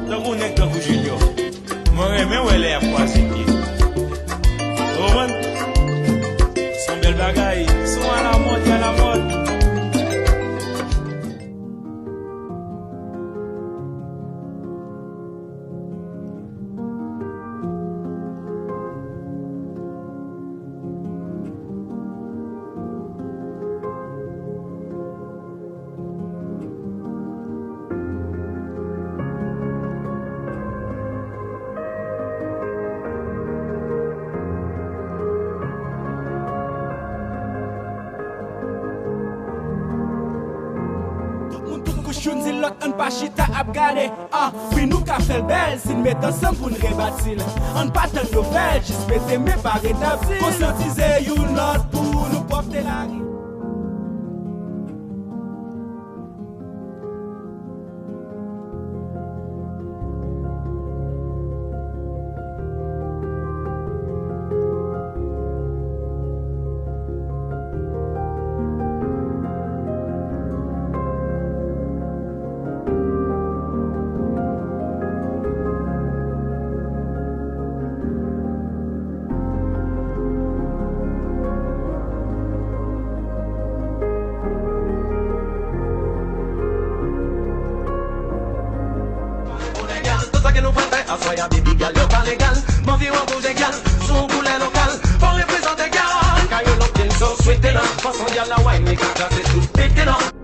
Tant qu'on est dans Junior. Moi, mais où elle est à croiser pied. Roman, son bel bagaille, sont à la mode, à la mode. Choun zil lot an pa chita ap gade. Oui nou ka fel bel, sin met ensemble pou n'rebatil. An pa tan novel, jis mette me pa redaptil. Conscientize you not pou nou porte la ri. Soya baby girl, yo pas légal. Mon vie en bouge gal, son couleur local. Pour représenter gal. Quand you looking so sweet, façon y'a la wine, mais quand c'est tout pété, non.